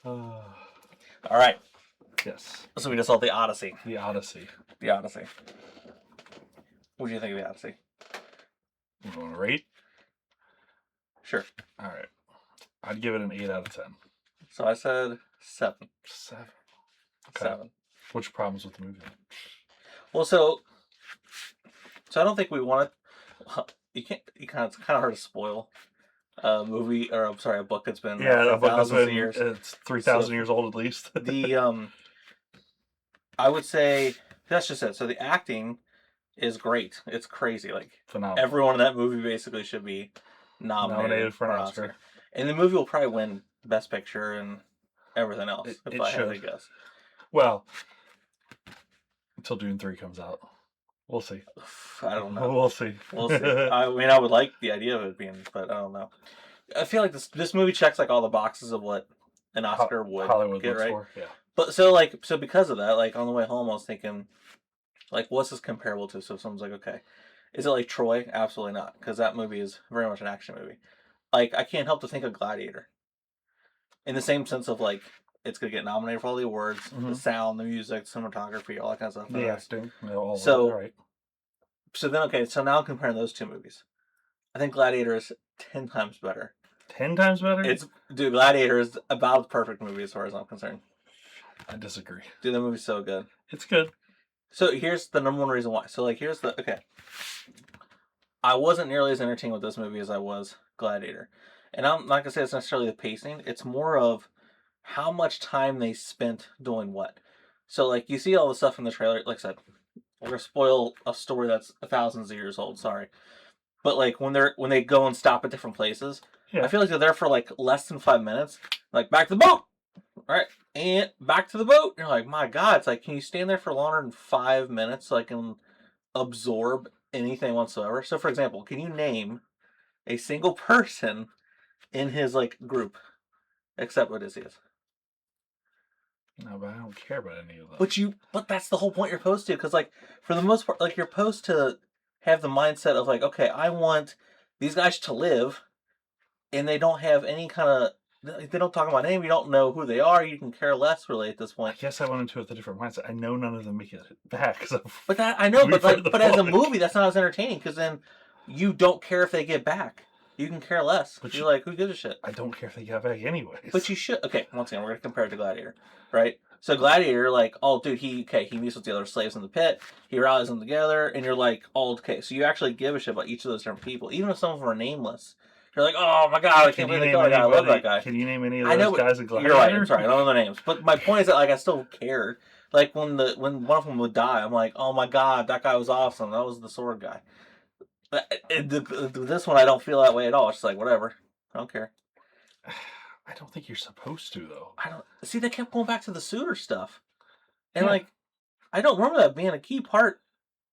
All right. Yes. So we just saw the Odyssey. The Odyssey. The Odyssey. What do you think of the Odyssey? You want to rate? Sure. All right. I'd give it an 8 out of 10. So I said 7. 7. Okay. 7. What's your problems with the movie? Well, so I don't think we want to. It's kind of hard to spoil a movie, or I'm sorry, a book that's been a book that's been years. It's 3,000 years old at least. I would say that's just it. So the acting is great. It's crazy. Like phenomenal. Everyone in that movie basically should be nominated for an Oscar. And the movie will probably win Best Picture and everything else. If I had to guess. Well, until Dune 3 comes out. We'll see. I don't know. We'll see. I mean, I would like the idea of it being, but I don't know. I feel like this movie checks like all the boxes of what an Oscar would Hollywood get, looks right? for. Yeah. But so because of that, like on the way home, I was thinking, like, what's this comparable to? So someone's like, okay, is it like Troy? Absolutely not, because that movie is very much an action movie. Like, I can't help to think of Gladiator. In the same sense of like, it's gonna get nominated for all the awards, the sound, the music, cinematography, all that kind of stuff. The acting, So then, okay, so now I'm comparing those two movies. I think Gladiator is 10 times better. 10 times better? Dude, Gladiator is about the perfect movie as far as I'm concerned. I disagree. Dude, that movie's so good. It's good. So here's the number one reason why. So like, okay. I wasn't nearly as entertained with this movie as I was Gladiator. And I'm not going to say it's necessarily the pacing. It's more of how much time they spent doing what. So like, you see all the stuff in the trailer. Like I said, we're going to spoil a story that's thousands of years old. Sorry. But like, when they go and stop at different places, I feel like they're there for like less than 5 minutes. Like, back to the boat! All right, and back to the boat. And you're like, my God, it's like, can you stand there for longer than 5 minutes so I can absorb anything whatsoever? So, for example, can you name a single person in his like group except Odysseus? No, but I don't care about any of that. But that's the whole point you're supposed to, because like for the most part, like you're supposed to have the mindset of like, okay, I want these guys to live, and they don't have any kind of. They don't talk about name. You don't know who they are. You can care less, really, at this point. I guess I went into it with a different mindset. I know none of them make it back. But I know, but as a movie, that's not as entertaining, because then you don't care if they get back. You can care less. But you're like, who gives a shit? I don't care if they get back anyways. But you should. Okay, once again, we're gonna compare it to Gladiator, right? So Gladiator, like, oh, dude, he meets with the other slaves in the pit. He rallies them together, and you're like, oh, okay. So you actually give a shit about each of those different people, even if some of them are nameless. You're like, oh my God, I can't believe they killed that guy. I love that guy. Can you name any of those guys in Gladiator? You're right. I'm sorry, I don't know their names. But my point is that like I still cared. Like when one of them would die, I'm like, oh my God, that guy was awesome. That was the sword guy. But this one, I don't feel that way at all. It's just like, whatever. I don't care. I don't think you're supposed to, though. I don't see. They kept going back to the suitor stuff, and like, I don't remember that being a key part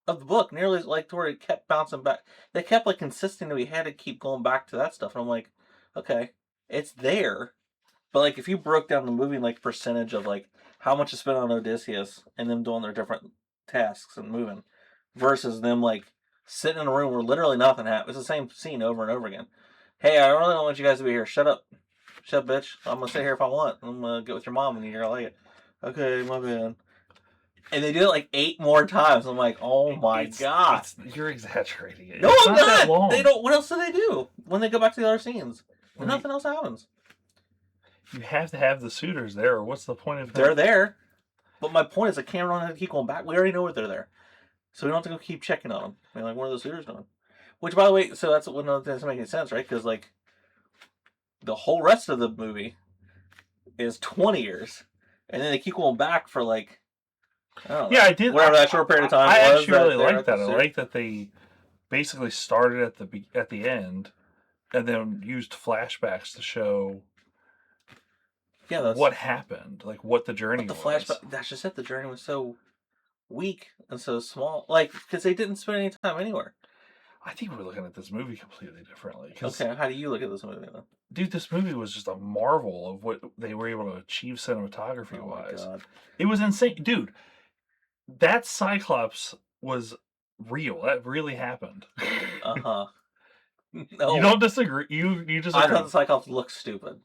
of the book. Nearly like to where it kept bouncing back. They kept like insisting that we had to keep going back to that stuff, and I'm like, okay, it's there, but like if you broke down the movie like percentage of like how much is spent on Odysseus and them doing their different tasks and moving, versus them like sitting in a room where literally nothing happens. It's the same scene over and over again. Hey, I really don't want you guys to be here. Shut up. Shut up, bitch. I'm going to stay here if I want. I'm going to get with your mom and you're going to like it. Okay, my bad. And they do it like 8 more times. I'm like, oh my God. You're exaggerating it. No, I'm not. That long. They don't. What else do they do when they go back to the other scenes? Nothing else happens. You have to have the suitors there, or what's the point of that? They're there. But my point is, I can't run and keep going back. We already know that they're there. So we don't have to go keep checking on them. I mean, like, what are the suitors doing? Which, by the way, so that's what doesn't make any sense, right? Because, like, the whole rest of the movie is 20 years. And then they keep going back for, like, I don't know. Yeah, I did. Whatever that short period of time was. I actually really like that. I like that they basically started at the end and then used flashbacks to show what happened, like what the journey was. Flashback, that's just it. The journey was so weak and so small. Like, because they didn't spend any time anywhere. I think we're looking at this movie completely differently. Okay, how do you look at this movie then? Dude, this movie was just a marvel of what they were able to achieve cinematography-wise. Oh my God. It was insane. Dude, that Cyclops was real. That really happened. Uh-huh. No. You don't disagree? You just I thought the Cyclops looked stupid.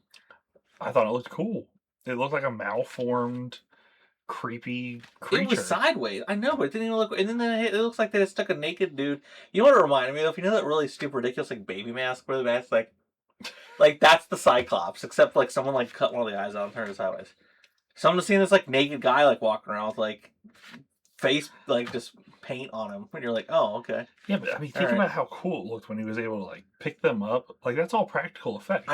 I thought it looked cool. It looked like a malformed, creepy creature. It was sideways. I know, but it didn't even look. And then it looks like they just stuck a naked dude. You know what it reminded me of? You know that really stupid, ridiculous like baby mask where the mask like that's the Cyclops, except like someone like cut one of the eyes out and turned it sideways. Someone's seen this like naked guy like walking around with like face like just paint on him, and you're like, oh, okay. Yeah, but I mean, think about how cool it looked when he was able to like pick them up. Like that's all practical effects.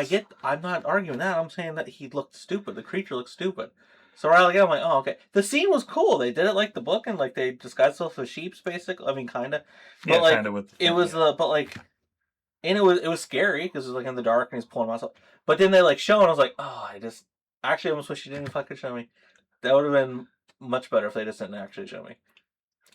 I'm not arguing that. I'm saying that he looked stupid. The creature looked stupid. So right again, I'm like, oh, okay. The scene was cool. They did it like the book, and like they disguised themselves as sheeps, basically. I mean, kind of. But yeah, like, kind of with. It was but like, and it was scary because it was like in the dark and he's pulling myself. But then they like show, and I was like, oh, I actually almost wish you didn't fucking show me. That would have been much better if they just didn't actually show me.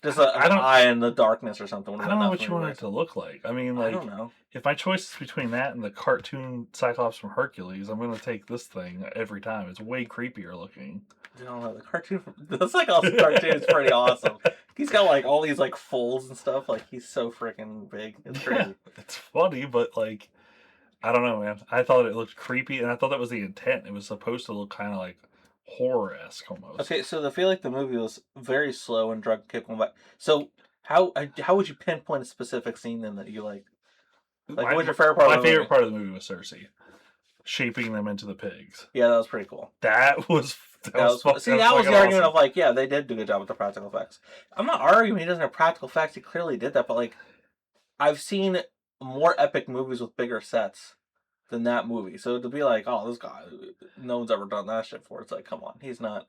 Just an eye in the darkness or something. I don't know what you want it to look like. I mean, like, I don't know. If my choice is between that and the cartoon Cyclops from Hercules, I'm going to take this thing every time. It's way creepier looking. I don't know. The Cyclops cartoon is pretty awesome. He's got like all these like folds and stuff. Like he's so freaking big. It's crazy. Yeah, it's funny, but like, I don't know, man. I thought it looked creepy, and I thought that was the intent. It was supposed to look kind of like horror-esque almost. Okay, so I feel like the movie was very slow and drug kept going back. So how would you pinpoint a specific scene then that you liked? Like, what was your favorite part? My favorite part of the movie was Cersei shaping them into the pigs. Yeah, that was pretty cool. That was the argument of like, yeah, they did do a good job with the practical effects. I'm not arguing he doesn't have practical effects. He clearly did that, but like, I've seen more epic movies with bigger sets than that movie. So to be like, oh, this guy, no one's ever done that shit for. It's like, come on, he's not.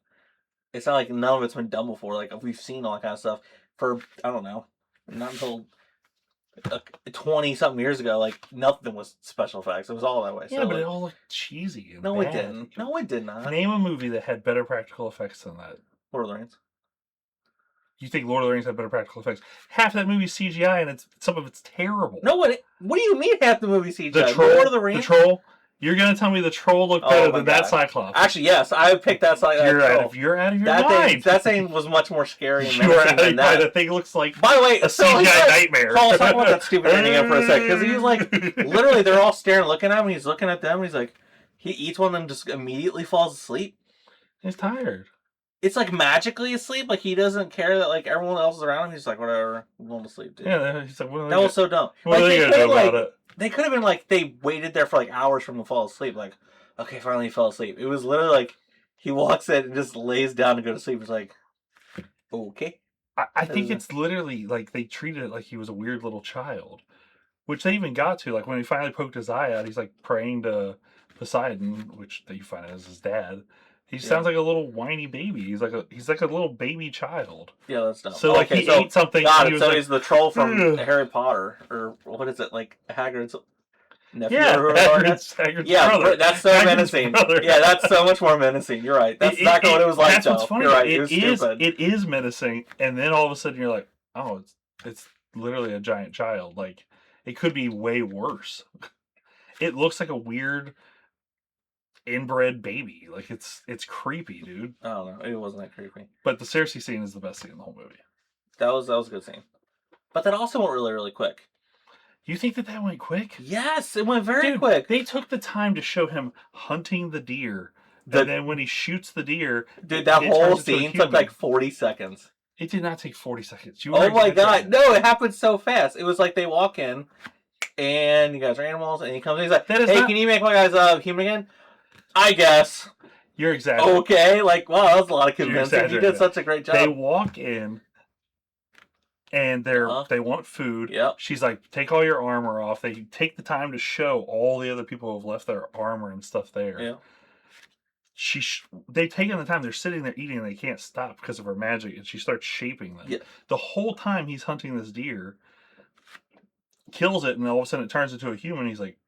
It's not like none of it's been done before. Like we've seen all that kind of stuff for I don't know, not until 20-something years ago. Like nothing was special effects. It was all that way. Yeah, so, but like, it all looked cheesy. And no, bad. It didn't. No, it did not. Name a movie that had better practical effects than that. Lord of the Rings. You think Lord of the Rings had better practical effects? Half that movie's CGI, and some of it's terrible. No, what do you mean half the movie CGI? The Troll, Lord of the Rings. The Troll. You're gonna tell me the Troll looked better than that Cyclops? Actually, yes, I would pick that Cyclops. You're out of your mind. That thing was much more scary and menacing than that. That thing looks like by the way, a CGI nightmare. Paul, talk about that stupid ending for a sec, because he's like, literally, they're all staring, looking at him, and he's looking at them, and he's like, he eats one of them, just immediately falls asleep. He's tired. It's like magically asleep, like he doesn't care that like everyone else is around him. He's like, whatever, I'm going to sleep, dude. Yeah, he's like, that was so dumb. What are they gonna do about it? They could have been like, they waited there for like hours for him to fall asleep. Like, okay, finally he fell asleep. It was literally like, he walks in and just lays down to go to sleep. It's like, okay. I think it's literally like they treated it like he was a weird little child, which they even got to. Like when he finally poked his eye out, he's like praying to Poseidon, which you find out is his dad. He sounds like a little whiny baby. He's like a little baby child. Yeah, that's dumb. So like he ate something. Got it. So he's the troll from Harry Potter, or what is it, like Hagrid's nephew? Yeah, Hagrid's brother. That's so menacing. Brother. Yeah, that's so much more menacing. You're right. That's exactly what it was like. That's what's funny. You're right. It was stupid. It is menacing, and then all of a sudden you're like, oh, it's literally a giant child. Like it could be way worse. It looks like a weird inbred baby. Like it's creepy, dude. I don't know. It wasn't that creepy. But the Cersei scene is the best scene in the whole movie. That was a good scene. But that also went really, really quick. You think that went quick? Yes, it went very quick. They took the time to show him hunting the deer. And then when he shoots the deer... Dude, that whole scene took like 40 seconds. It did not take 40 seconds. Oh my god. No, it happened so fast. It was like they walk in, and you guys are animals, and he comes in, he's like, hey, can you make my guys human again? I guess. You're exaggerating. Okay, like, wow, that was a lot of convincing. You did such a great job. They walk in, and they want food. Yep. She's like, take all your armor off. They take the time to show all the other people who have left their armor and stuff there. Yeah. They've taken the time. They're sitting there eating, and they can't stop because of her magic, and she starts shaping them. Yeah. The whole time he's hunting this deer, kills it, and all of a sudden it turns into a human. He's like,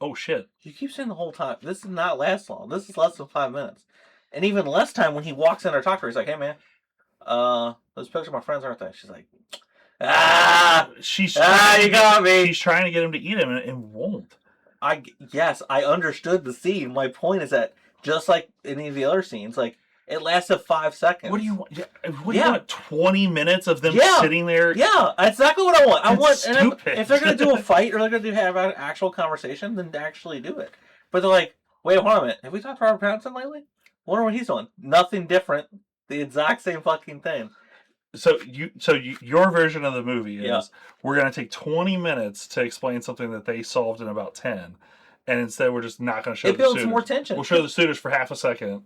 oh shit. You keep saying the whole time. This does not last long. This is less than 5 minutes. And even less time when he walks in or talks to her. He's like, hey man, those pictures of my friends, aren't they? She's like, you got me. She's trying to get him to eat him and won't. Yes, I understood the scene. My point is that just like any of the other scenes, like it lasted 5 seconds. What do you want? What do you want? 20 minutes of them sitting there? Yeah, exactly what I want. I want. Stupid. And if they're gonna do a fight or they're gonna have an actual conversation, then actually do it. But they're like, wait, hold on a minute. Have we talked to Robert Pattinson lately? Wonder what he's doing. Nothing different. The exact same fucking thing. So your version of the movie is we're gonna take 20 minutes to explain something that they solved in about 10, and instead we're just not gonna show it the suitors. builds more tension. We'll show the suitors for half a second,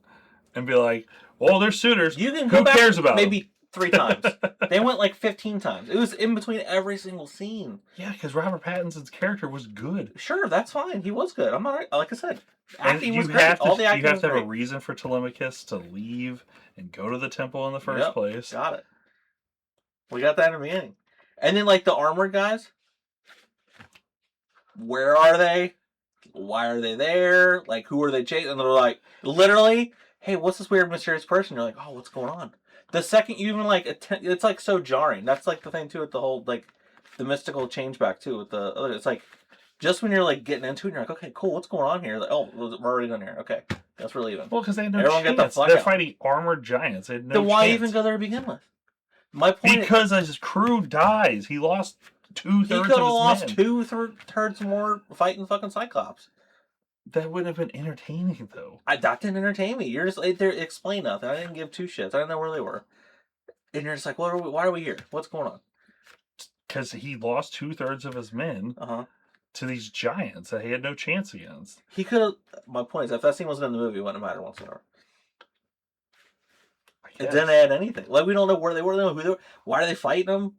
and be like, "Well, they're suitors. You can Who go back cares about maybe them?" 3 times. They went like 15 times. It was in between every single scene. Yeah, because Robert Pattinson's character was good. Sure, that's fine. He was good. I'm alright. Like I said, acting was you great. have to, All the acting you have was to have great. a reason for Telemachus to leave and go to the temple in the first place. Got it. We got that in the beginning. And then, like, the armored guys. Where are they? Why are they there? Like, who are they chasing? And they're like, literally, hey, what's this weird, mysterious person? You're like, oh, what's going on? The second you even, like, it's, like, so jarring. That's, like, the thing, too, with the whole, like, the mystical change back, too, with the other. It's, like, just when you're, like, getting into it, and you're like, okay, cool, what's going on here? Like, oh, we're already done here. Okay, guess we're leaving. Well, because they had no Everyone chance. get the fuck They're out. fighting armored giants. They had no Then why chance. even go there to begin with? My point because his crew dies. He lost 2/3 of his men. He could have lost 2/3 more fighting fucking Cyclops. That wouldn't have been entertaining, though. That didn't entertain me. You're just like, there, explain nothing. I didn't give 2 shits. I didn't know where they were. And you're just like, why are we here? What's going on? Because he lost 2/3 of his men to these giants that he had no chance against. He could have. My point is, if that scene wasn't in the movie, it wouldn't matter whatsoever. It didn't add anything. Like, we don't know where they were. We don't know who they were. Why are they fighting them?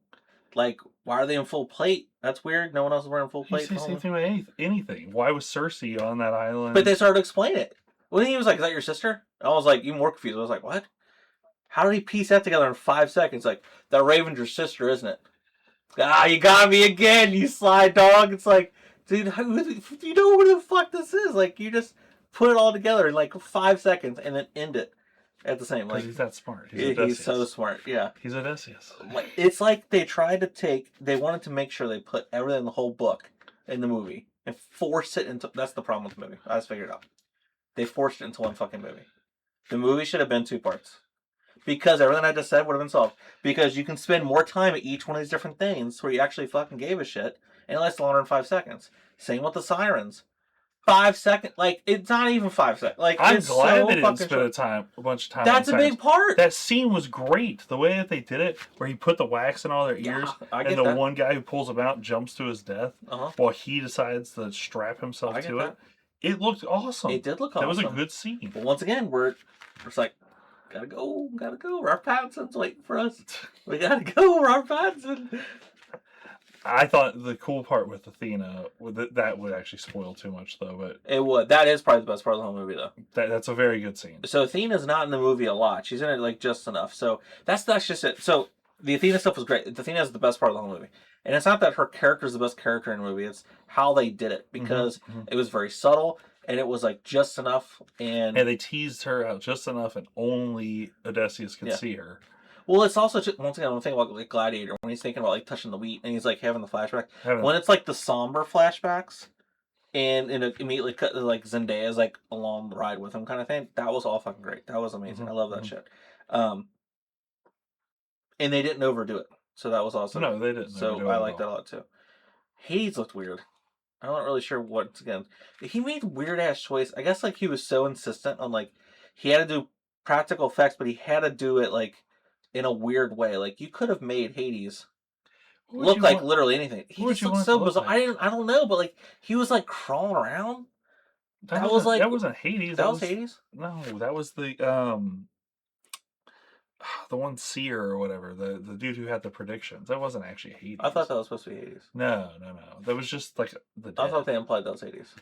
Like, why are they in full plate? That's weird. No one else is wearing full plate. You say same thing about anything. Why was Cersei on that island? But they started to explain it. When he was like, is that your sister? I was like, even more confused. I was like, what? How did he piece that together in 5 seconds? Like, that Raven's your sister, isn't it? Ah, you got me again, you sly dog. It's like, dude, you know what the fuck this is? Like, you just put it all together in like 5 seconds and then end it at the same. Like, he's that smart. He's so smart. Yeah, he's Odysseus. It's like they tried to they wanted to make sure they put everything in the whole book in the movie and force it into. That's the problem with the movie. I just figured it out. They forced it into one fucking movie. The movie should have been 2 parts. Because everything I just said would have been solved. Because you can spend more time at each one of these different things where you actually fucking gave a shit, and it lasts longer than 5 seconds. Same with the sirens. 5 seconds, like, it's not even 5 seconds. Like, I'm glad they didn't spend a bunch of time. That's a big part. That scene was great. The way that they did it, where he put the wax in all their ears, and the one guy who pulls them out jumps to his death, while he decides to strap himself to it. It looked awesome. It did look awesome. That was a good scene. But once again, we're just like, gotta go. Robert Pattinson's waiting for us. We gotta go, Robert Pattinson. I thought the cool part with Athena, that would actually spoil too much, though. But it would. That is probably the best part of the whole movie, though. That's a very good scene. So Athena's not in the movie a lot. She's in it like just enough. So that's just it. So the Athena stuff was great. Athena is the best part of the whole movie. And it's not that her character is the best character in the movie. It's how they did it. Because it was very subtle. And it was like just enough. And they teased her out just enough. And only Odysseus could see her. Well, it's also just, once again, I'm thinking about like Gladiator when he's thinking about like touching the wheat and he's like having the flashback. When it's like the somber flashbacks and it immediately cut to like Zendaya's like along the ride with him kind of thing. That was all fucking great. That was amazing. I love that shit. And they didn't overdo it, so that was awesome. No, they didn't. So I like that a lot too. Hades looked weird. I'm not really sure once again. He made weird ass choice. I guess like he was so insistent on like he had to do practical effects, but he had to do it like in a weird way. Like, you could have made Hades look like literally anything. He just looked so bizarre. I don't know, but like he was like crawling around. That wasn't Hades. That was Hades? No, that was the one seer or whatever, the dude who had the predictions. That wasn't actually Hades. I thought that was supposed to be Hades. No. That was just like the dead. I thought they implied that was Hades.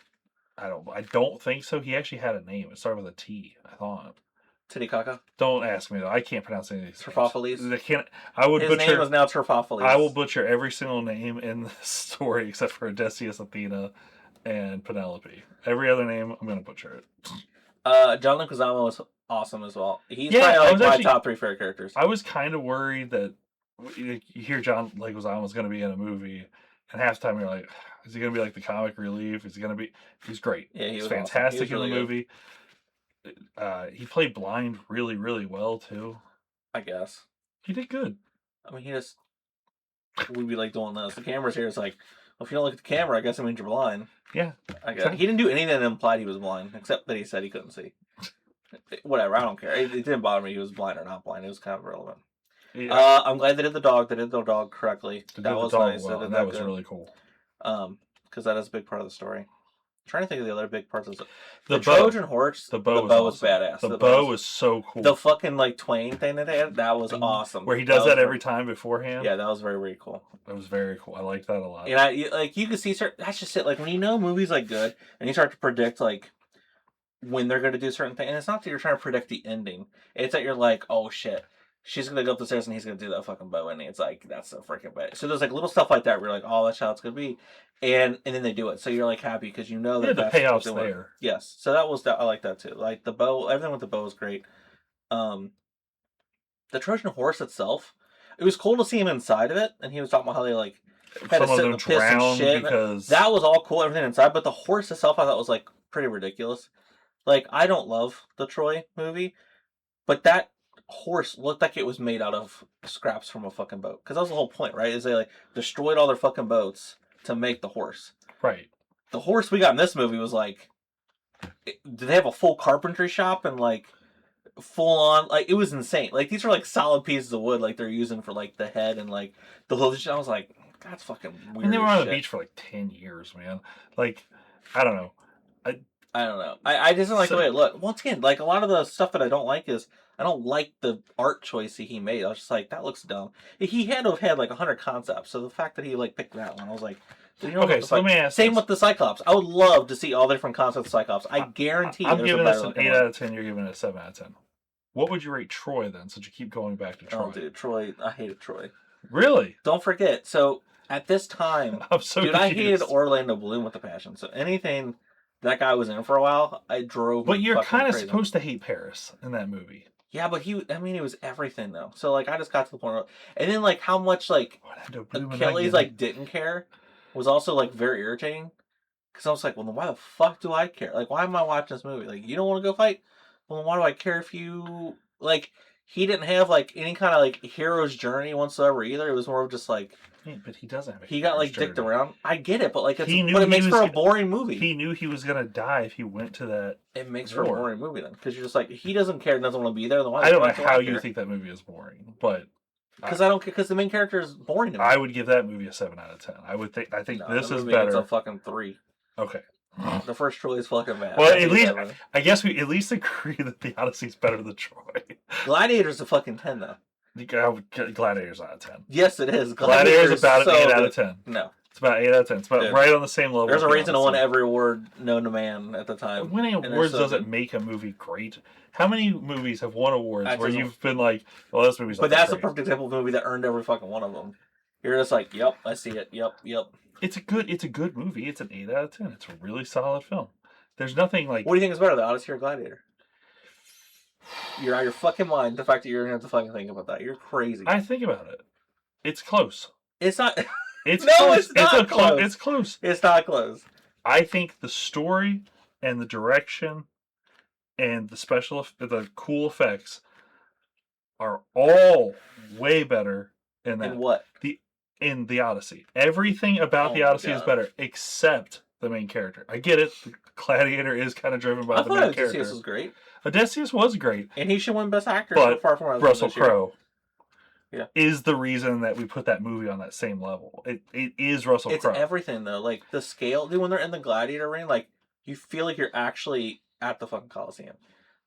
I don't think so. He actually had a name. It started with a T, I thought. Titicaca? Don't ask me though. I can't pronounce any of these. Terpophiles? His name was now Terpophiles. I will butcher every single name in the story except for Odysseus, Athena, and Penelope. Every other name, I'm gonna butcher it. John Leguizamo was awesome as well. He's probably like my top 3 favorite characters. I was kind of worried that you hear John Leguizamo was going to be in a movie, and half the time you're like, is he going to be like the comic relief? Is he going to be? He's great. Yeah, he's fantastic in the movie. He played blind really, really well too. I guess he did good. I mean, we'd be like doing this. The camera's here. It's like, well, if you don't look at the camera, I guess it means you're blind. Yeah, I guess he didn't do anything that implied he was blind, except that he said he couldn't see. Whatever, I don't care. It didn't bother me. He was blind or not blind. It was kind of irrelevant. Yeah. I'm glad they did the dog. They did the dog correctly. That was nice. Well, they did that was good. really cool. Because that is a big part of the story. I'm trying to think of the other big parts of the Trojan horse. The bow was awesome. Badass. The bow was so cool. The fucking like twain thing that they had, that was awesome. Where he does that every time beforehand. Yeah, that was very, very cool. That was very cool. I like that a lot. And you can see, that's just it. Like when you know a movie's like good, and you start to predict like when they're going to do certain things, and it's not that you're trying to predict the ending. It's that you're like, oh shit, she's going to go up the stairs and he's going to do that fucking bow ending. It's like, that's so freaking bad. So there's like little stuff like that where you're like, oh, that's how it's going to be. And then they do it. So you're like happy because you know that the payoff's there. Yes. So that was that. I like that too. Like the bow, everything with the bow was great. The Trojan horse itself, it was cool to see him inside of it, and he was talking about how they like had to sit in the piss and shit. Because that was all cool, everything inside, but the horse itself I thought was like pretty ridiculous. Like, I don't love the Troy movie, but that horse looked like it was made out of scraps from a fucking boat. Because that was the whole point, right? Is they like destroyed all their fucking boats to make the horse. Right. The horse we got in this movie was like, did they have a full carpentry shop and like full on, like, it was insane. Like, these were like solid pieces of wood like they're using for like the head and like the whole shit. I was like, that's fucking weird. And they were on the beach for like 10 years, man. Like, I don't know. I don't know. I just don't like the way it looked. Once again, like a lot of the stuff that I don't like is I don't like the art choice that he made. I was just like, that looks dumb. He had to have had like 100 concepts. So the fact that he like picked that one, I was like, you know, okay. So let me ask. Same with the Cyclops. I would love to see all the different concepts of Cyclops. I guarantee. I'm giving this an 8 out of 10. You're giving it a 7 out of 10. What would you rate Troy then? Since you keep going back to Troy. Oh, dude, Troy. I hated Troy. Really? Don't forget. So at this time, I'm so dude, confused. I hated Orlando Bloom with a passion. So anything that guy was in for a while, I drove. But you're kind of supposed to hate Paris in that movie. Yeah, but he was everything though. So like, I just got to the point where, and then like how much like Achilles like didn't care was also like very irritating. Because I was like, well, then why the fuck do I care? Like, why am I watching this movie? Like, you don't want to go fight? Well, then why do I care if you like? He didn't have like any kind of like hero's journey whatsoever either. It was more of just like. Yeah, but he doesn't have a He got like dicked around. I get it, but like it makes for a boring movie. He knew he was gonna die if he went to that. It makes for a boring movie then, because you're just like, he doesn't care, doesn't want to be there. Then why? I don't know how you think that movie is boring, but because I don't care, because the main character is boring to me. I would give that movie a 7 out of 10. I think this is better. It's a fucking 3. Okay. The first Troy is fucking bad. Well, at least I guess we at least agree that the Odyssey is better than Troy. Gladiator's a fucking 10 though. Gladiator's out of 10. Yes, it is. Gladiator's about an 8 out of 10. No. It's about 8 out of 10. It's about right on the same level. There's a reason to win every award known to man at the time. Winning awards doesn't make a movie great. How many movies have won awards where you've been like, well, this movie's not But that's a perfect example of a movie that earned every fucking one of them. You're just like, yep, I see it. Yep. It's a good movie. It's an 8 out of 10. It's a really solid film. There's nothing like. What do you think is better, The Odyssey or Gladiator? You're out of your fucking mind. The fact that you're gonna have to fucking think about that. You're crazy. I think about it. It's close. It's not. It's no, close. it's not close. It's close. It's not close. I think the story and the direction and the cool effects are all way better in that. In what? In the Odyssey. Everything about the Odyssey is better except the main character. I get it. The Gladiator is kind of driven by the main character. Odysseus was great. Odysseus was great. And he should win Best Actor. But far from Russell Crowe is the reason that we put that movie on that same level. It is Russell Crowe. It's everything, though. Like, the scale. Dude, when they're in the Gladiator ring, like, you feel like you're actually at the fucking Coliseum.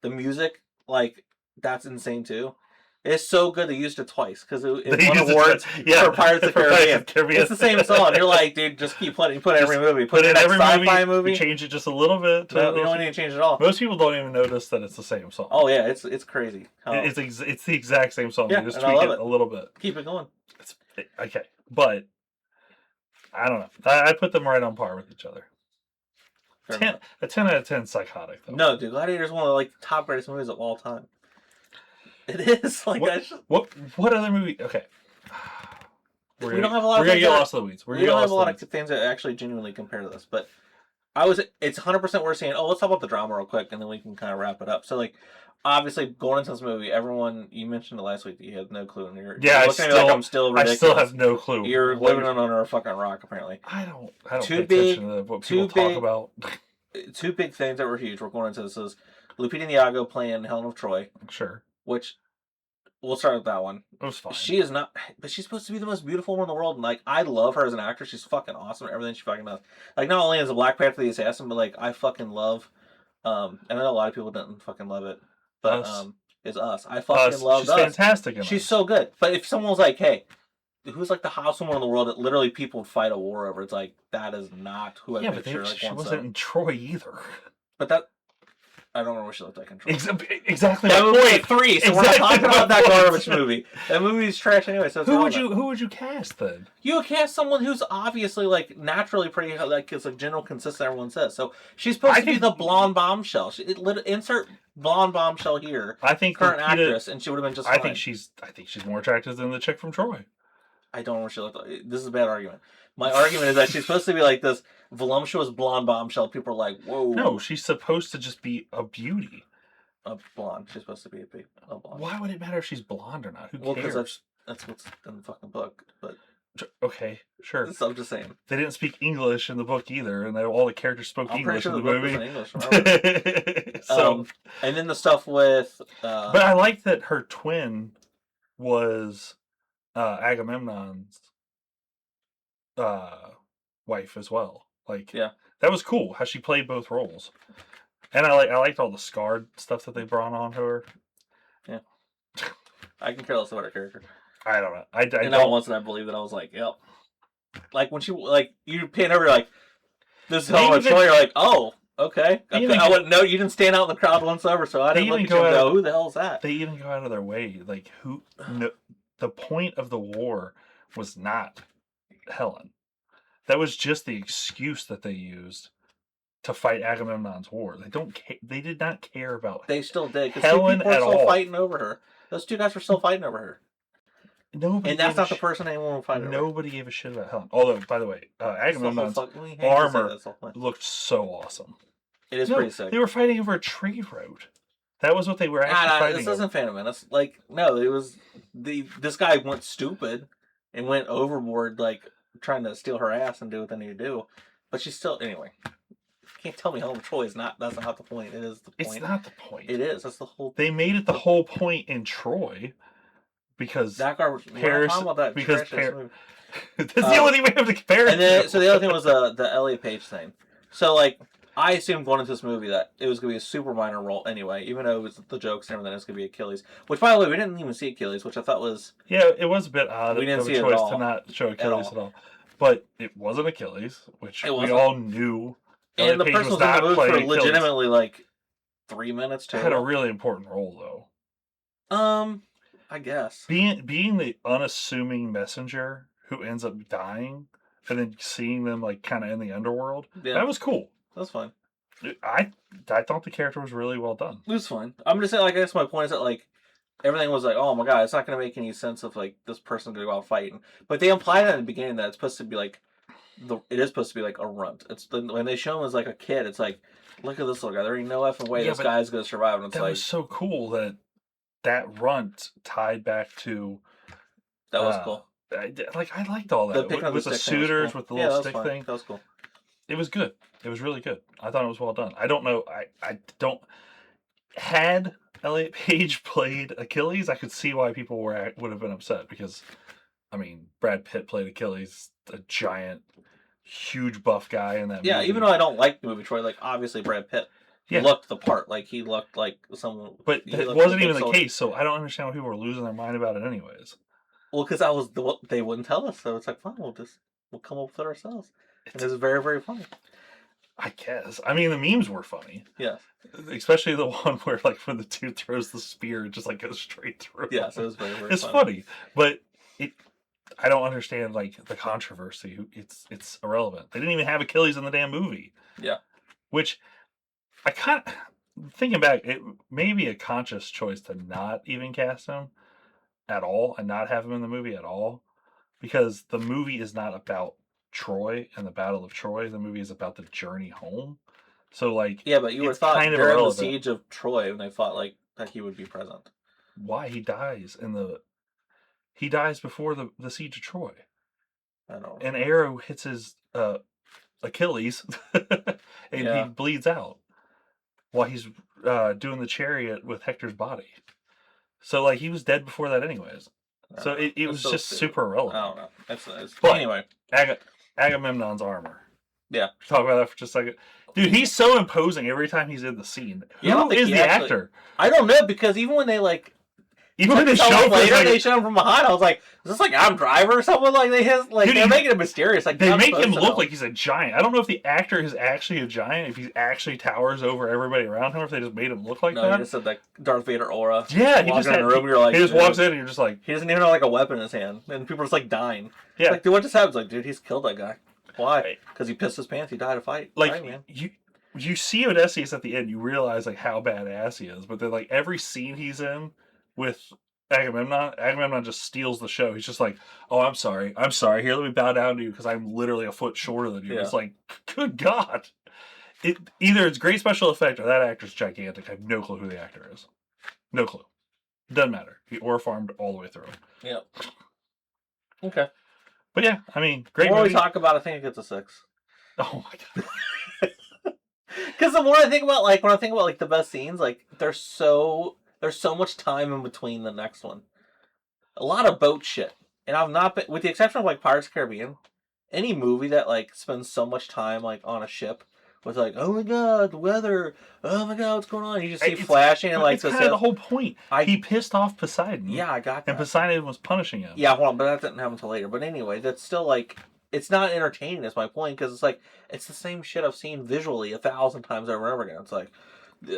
The music, like, that's insane, too. It's so good they used it twice because it won awards for Pirates of the Caribbean. It's the same song. You're like, dude, just keep putting. Put it in every movie. Put it in every sci-fi movie. Change it just a little bit. No, you don't need to change it at all. Most people don't even notice that it's the same song. Oh yeah, it's crazy. It's the exact same song. Yeah, you just tweak it a little bit. Keep it going. Okay, but I don't know. I put them right on par with each other. A 10 out of 10 psychotic though. No, dude, Gladiator is one of the top greatest movies of all time. It is like what other movie? Okay, we don't have a lot. We're gonna get lost in the weeds. We don't have a lot of things that actually genuinely compare to this, but it's 100% worth saying. Oh, let's talk about the drama real quick, and then we can kind of wrap it up. So, like, obviously, going into this movie, everyone you mentioned it last week that you had no clue, and you're looking at me like I'm still ridiculous. I still have no clue. You're living under a fucking rock, apparently. I don't pay attention to what people talk about. Two big things that were huge. We're going into this is Lupita Nyong'o playing Helen of Troy. Sure. Which, we'll start with that one. It was fine. She is not, but she's supposed to be the most beautiful woman in the world. And like, I love her as an actress. She's fucking awesome at everything she fucking does. Like, not only as a Black Panther the Assassin, but like, I fucking love. And I know a lot of people didn't fucking love it, but it's Us. I fucking love She's fantastic in She's Us. so good. But if someone was like, "Hey, who's like the hottest woman in the world?" that literally people would fight a war over, it's like that is not who I picture. But like, she wasn't in Troy either. But that. I don't remember what she looked like in Troy. Exactly. That movie was 3, so we're not talking about that garbage movie. That movie's trash anyway. So who would you cast then? You would cast someone who's obviously like naturally pretty, like it's like general consistency. Everyone says so. She's supposed to be the blonde bombshell. Insert blonde bombshell here. I think current actress, and she would have been just fine. I think she's more attractive than the chick from Troy. I don't know what she looked like. This is a bad argument. My argument is that she's supposed to be like this voluptuous blonde bombshell. People are like, "Whoa!" No, she's supposed to just be a beauty. A blonde. She's supposed to be a blonde. Why would it matter if she's blonde or not? Who cares? Because that's what's in the fucking book. But okay, sure. So I'm just saying. They didn't speak English in the book either, and all the characters spoke English in the movie. English, so, and then the stuff with. But I like that her twin was Agamemnon's wife as well. Like, yeah, that was cool how she played both roles, and I liked all the scarred stuff that they brought on her. Yeah, I can care less about her character. I don't know. I don't once, and I believe that I was like, yep. Like when she you pan over like this is how much Troy. You're like, oh, okay. I wouldn't know. You didn't stand out in the crowd once over, so I didn't look at you and go, who the hell is that? They even go out of their way, like who? No, the point of the war was not Helen. That was just the excuse that they used to fight Agamemnon's war. They did not care about. They still did because Helen people were still fighting over her. Those two guys were still fighting over her. Nobody and that's not the person anyone would fight over. Nobody gave a shit about Helen. Although, by the way, Agamemnon's armor looked so awesome. It is pretty sick. They were fighting over a trade route. That was what they were actually fighting. This isn't Phantom Menace. Like, no, it was this guy went stupid and went overboard, like trying to steal her ass and do what they need to do. But she's still anyway. You can't tell me Helen of Troy is not. That's not the point. It is the point. It's not the point. It is. That's the whole. They made it the whole point in Troy. Because Paris, because Paris, that's the only thing we have to compare it to. So the other thing was the Elliot Page thing. So like I assumed going into this movie that it was going to be a super minor role anyway, even though it was the jokes and everything. It's going to be Achilles. Which, by the way, we didn't even see Achilles, which I thought was it was a bit odd. We didn't see a choice to not show Achilles at all. But it wasn't Achilles, which we all knew. And the person was in the movie for legitimately like 3 minutes. Had a really important role though. I guess being the unassuming messenger who ends up dying, and then seeing them like kind of in the underworld, that was cool. That's fine. I thought the character was really well done. It was fine. I'm just saying, like, I guess my point is that like everything was like, oh my god, it's not going to make any sense of like this person going to go out fighting. But they imply that in the beginning that it's supposed to be like it is supposed to be like a runt. It's when they show him as like a kid, it's like, look at this little guy. There ain't no effing way this guy's going to survive. And it's that was so cool that runt tied back to. That was cool. I liked all that with the suitors, with the little stick thing. That was cool. It was good. It was really good. I thought it was well done. I don't know. I don't. Had Elliot Page played Achilles, I could see why people would have been upset because, I mean, Brad Pitt played Achilles, a giant, huge buff guy in that movie. Yeah, even though I don't like the movie Troy, like obviously Brad Pitt. Looked the part, like he looked like someone. But that wasn't even the case, so I don't understand why people were losing their mind about it, anyways. Well, because that was they wouldn't tell us, so it's like, fine, we'll come up with it ourselves. And it's very, very funny. I guess. I mean, the memes were funny. Yes. Especially the one where, like, when the dude throws the spear, it just like goes straight through. Yes, it was very, very. It's funny, but I don't understand like the controversy. It's irrelevant. They didn't even have Achilles in the damn movie. Yeah. Which. I kind of, thinking back, it may be a conscious choice to not even cast him at all and not have him in the movie at all, because the movie is not about Troy and the Battle of Troy. The movie is about the journey home. So, like, yeah, but you would have thought kind of during the siege of Troy when they thought like that he would be present. Why he dies he dies before the siege of Troy. I don't know. An arrow hits his Achilles, and he bleeds out. While he's doing the chariot with Hector's body. So like he was dead before that, anyways. So it was so just super irrelevant. I don't know. It's but anyway, Agamemnon's armor. Yeah. Talk about that for just a second. Dude, he's so imposing every time he's in the scene. Who is the actor? I don't know, because even when they like... Even when they show him later, they show him from behind. I was like, "Is this like Adam Driver or something?" Like they're making it mysterious. Like they make him look like he's a giant. I don't know if the actor is actually a giant, if he actually towers over everybody around him, or if they just made him look like that. No, he just said like Darth Vader aura. Yeah, he just in the room. You're like, he just walks in, and you're just like, he doesn't even have like a weapon in his hand, and people are just like dying. Yeah, it's like, dude, what just happened? It's like, dude, he's killed that guy. Why? Because he pissed his pants. He died to fight. Like right, man. You see Odysseus at the end, you realize like how badass he is, but then like every scene he's in with Agamemnon just steals the show. He's just like, "Oh, I'm sorry. Here, let me bow down to you because I'm literally a foot shorter than you." Yeah. It's like, good God. Either it's great special effect or that actor's gigantic. I have no clue who the actor is. No clue. Doesn't matter. He farmed all the way through. Yep. Okay. But yeah, I mean, great movie. movie. We talk about, I think it gets a 6. Oh my God. Because the more I think about, like, when I think about like the best scenes, like there's so much time in between the next one. A lot of boat shit. And I've not been, with the exception of like Pirates of the Caribbean, any movie that like spends so much time like on a ship with like, oh my God, the weather, oh my God, what's going on? You just see flashing and like it's kind of the whole point. He pissed off Poseidon. Yeah, I got that. And Poseidon was punishing him. Yeah, hold on, but that didn't happen until later. But anyway, that's still like, it's not entertaining, is my point, because it's like, it's the same shit I've seen visually 1,000 times over and over again. It's like,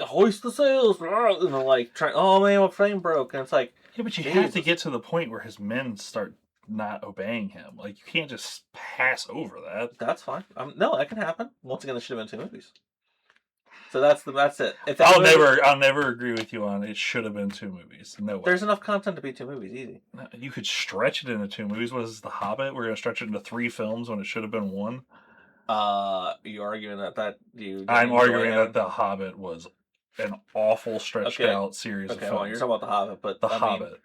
hoist the sails, and they're like, oh man, my frame broke, and it's like, yeah, but you have to get to the point where his men start not obeying him. Like, you can't just pass over that. That's fine. No, that can happen. Once again, it should have been 2 movies. So that's it. I'll never agree with you on it should have been 2 movies. No way. There's enough content to be 2 movies, easy. You could stretch it into 2 movies. What is this, The Hobbit? We're gonna stretch it into 3 films when it should have been 1. You arguing that you? I'm arguing that The Hobbit was an awful stretched out series of films. Well, you're talking about The Hobbit, but The Hobbit.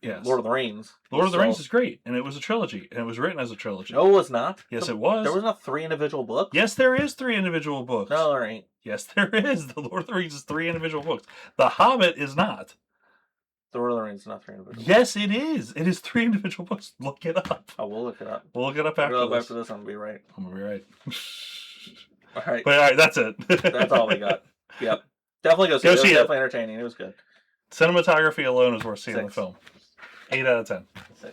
Yes. Lord of the Rings. Lord of the Rings is great, and it was a trilogy, and it was written as a trilogy. No, it was not. Yes, it was. There was not 3 individual books. Yes, there is 3 individual books. No, there ain't. Yes, there is. The Lord of the Rings is 3 individual books. The Hobbit is not. The Lord of the Rings is not 3 individual books. Yes, it is. It is 3 individual books. Look it up. I will look it up. We'll look it up after this. After this, I'm going to be right. I'm going to be right. All right. But all right, that's it. That's all we got. Yep. Definitely go see it. It was definitely entertaining. It was good. Cinematography alone is worth seeing the film. 8 out of 10.